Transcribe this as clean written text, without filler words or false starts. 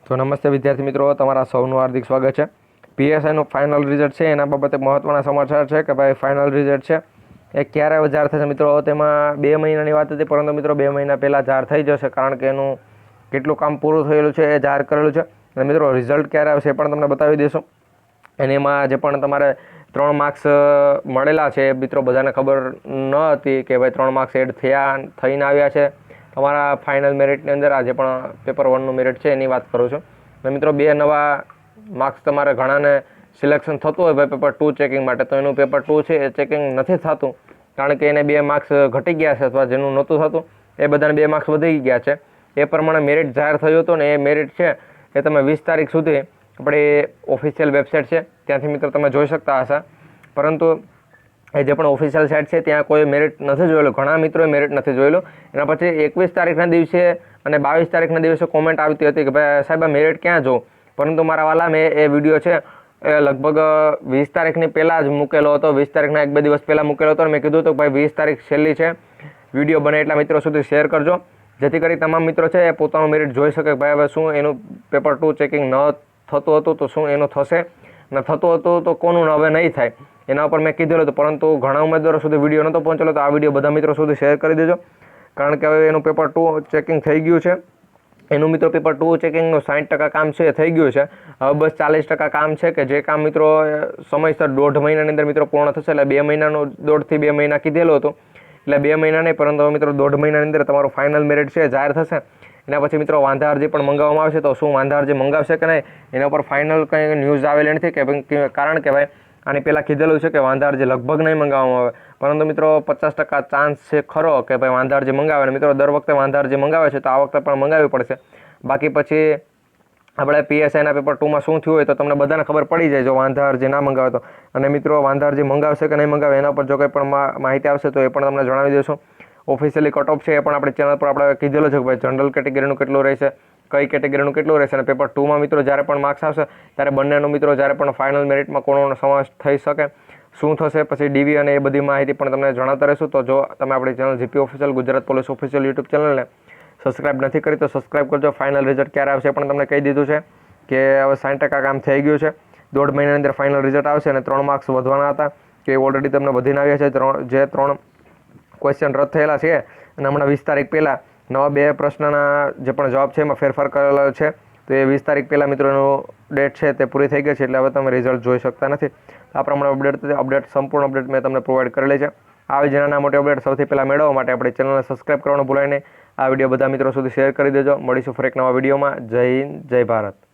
તો નમસ્તે વિદ્યાર્થી મિત્રો, તમારા સૌનું હાર્દિક સ્વાગત છે. પીએસઆઈનું ફાઇનલ રિઝલ્ટ છે એના બાબતે મહત્ત્વના સમાચાર છે કે ભાઈ ફાઇનલ રિઝલ્ટ છે એ ક્યારે જાહેર થશે મિત્રો. તેમાં 2 મહિનાની વાત હતી, પરંતુ મિત્રો 2 મહિના પહેલાં જાહેર થઈ જશે, કારણ કે એનું કેટલું કામ પૂરું થયેલું છે એ જાહેર કરેલું છે. અને મિત્રો રિઝલ્ટ ક્યારે આવશે એ પણ તમને બતાવી દઈશું. અને એમાં જે પણ તમારે 3 માર્ક્સ મળેલા છે એ મિત્રો બધાને ખબર ન હતી કે ભાઈ 3 માર્ક્સ એડ થઈને આવ્યા છે તમારા ફાઇનલ મેરિટની અંદર. આજે પણ પેપર 1નું મેરિટ છે એની વાત કરું છું. અને મિત્રો 2 નવા માર્ક્સ તમારે ઘણાને સિલેક્શન થતું હોય ભાઈ પેપર 2 ચેકિંગ માટે, તો એનું પેપર 2 છે એ ચેકિંગ નથી થતું, કારણ કે એને 2 માર્ક્સ ઘટી ગયા છે, અથવા જેનું નહોતું થતું એ બધાને 2 માર્ક્સ વધી ગયા છે. એ પ્રમાણે મેરિટ જાહેર થયું હતું ને એ મેરિટ છે એ તમે 20 તારીખ સુધી આપણી ઓફિશિયલ વેબસાઇટ છે ત્યાંથી મિત્રો તમે જોઈ શકતા હશે. પરંતુ એ જે પણ ઓફિશિયલ સાઇટ છે ત્યાં કોઈ મેરિટ નથી જોયેલું, ઘણા મિત્રોએ મેરિટ નથી જોયેલું. એના પછી 21 તારીખના દિવસે અને 22 તારીખના દિવસે કોમેન્ટ આવતી હતી કે ભાઈ સાહેબ આ મેરિટ ક્યાં જોઉં. પરંતુ મારા વાલા મેં એ વિડીયો છે એ લગભગ 20 તારીખની પહેલાં જ મૂકેલો હતો, 20 તારીખના 1-2 દિવસ પહેલાં મૂકેલો હતો. અને મેં કીધું હતું કે ભાઈ 20 તારીખ છેલ્લી છે, વિડીયો બને એટલા મિત્રો સુધી શેર કરજો, જેથી કરી તમામ મિત્રો છે એ પોતાનું મેરિટ જોઈ શકે. ભાઈ હવે શું એનું પેપર 2 ચેકિંગ ન થતું હતું તો શું એનું થશે, ન થતું હતું તો કોનું હવે નહીં થાય, એના ઉપર મેં કીધેલું હતું. પરંતુ ઘણા ઉમેદવારો સુધી વિડીયો નહોતો પહોંચેલો, તો આ વિડીયો બધા મિત્રો સુધી શેર કરી દેજો, કારણ કે હવે એનું પેપર 2 ચેકિંગ થઈ ગયું છે. એનું મિત્રો પેપર 2 ચેકિંગનું 60% કામ છે એ થઈ ગયું છે. હવે બસ 40% કામ છે કે જે કામ મિત્રો સમયસર 1.5 મહિનાની અંદર મિત્રો પૂર્ણ થશે. એટલે 2 મહિનાનું 1.5 થી 2 મહિના કીધેલું હતું, એટલે 2 મહિના નહીં, પરંતુ હવે મિત્રો 1.5 મહિનાની અંદર તમારું ફાઇનલ મેરિટ છે જાહેર થશે. એના પછી મિત્રો વાંધા અરજી પણ મંગાવવામાં આવશે. તો શું વાંધા અરજી મંગાવશે કે નહીં એના ઉપર ફાઇનલ કંઈ ન્યૂઝ આવેલી નથી, કે કારણ કે ભાઈ આની પહેલાં કીધેલું છે કે વાંધા અરજી લગભગ નહીં મંગાવવામાં આવે. પરંતુ મિત્રો 50% ચાન્સ છે ખરો કે ભાઈ વાંધા અરજી મંગાવે. અને મિત્રો દર વખતે વાંધા અરજી મંગાવે છે, તો આ વખતે પણ મંગાવવી પડશે. બાકી પછી આપણે પીએસઆઈના પેપર 2માં શું થયું હોય તો તમને બધાને ખબર પડી જાય જો વાંધા અરજી ના મંગાવે તો. અને મિત્રો વાંધા અરજી મંગાવશે કે નહીં મંગાવે એના પર જો કંઈ પણ માહિતી આવશે તો એ પણ તમને જણાવી દઈશું. ઓફિશિયલી કટ ઓફ છે એ પણ આપણી ચેનલ પર આપણે કીધેલું છે કે ભાઈ જનરલ કેટેગરીનું કેટલું રહેશે, કઈ કેટેગરીનું કેટલું રહેશે. અને પેપર 2માં મિત્રો જ્યારે પણ માર્ક્સ આવશે ત્યારે બંનેનું મિત્રો જ્યારે પણ ફાઇનલ મેરિટમાં કોનો સમાવેશ થઈ શકે, શું થશે, પછી ડીવી અને એ બધી માહિતી પણ તમને જણાવતા રહીશું. તો જો તમે આપણી channel GP official Gujarat police official YouTube ચેનલને સબસ્ક્રાઇબ નથી કરી તો સબસ્ક્રાઇબ કરજો. ફાઇનલ રિઝલ્ટ ક્યારે આવશે પણ તમને કહી દીધું છે કે હવે 60% કામ થઈ ગયું છે. 1.5 મહિનાની અંદર ફાઇનલ રિઝલ્ટ આવશે. અને 3 માર્ક્સ વધવાના હતા કે ઓલરેડી તમને વધીને આવ્યા છે. જે 3 ક્વેશ્ચન રદ થયેલા છે અને હમણાં 20 તારીખ પહેલાં નવા 2 પ્રશ્નના જે પણ જવાબ છે એમાં ફેરફાર કરેલો છે. તો એ 20 તારીખ પહેલાં મિત્રોનું ડેટ છે તે પૂરી થઈ ગઈ છે, એટલે હવે તમે રિઝલ્ટ જોઈ શકતા નથી. આ પ્રમાણે સંપૂર્ણ અપડેટ મેં તમને પ્રોવાઈડ કરેલી છે. આવી જ નાના મોટી અપડેટ સૌથી પહેલાં મેળવવા માટે આપણી ચેનલને સબસ્ક્રાઇબ કરવાનું ભૂલાય નહીં. આ વિડીયો બધા મિત્રો સુધી શેર કરી દેજો. મળીશું ફરી એક નવા વિડીયોમાં. જય હિન્દ, જય ભારત.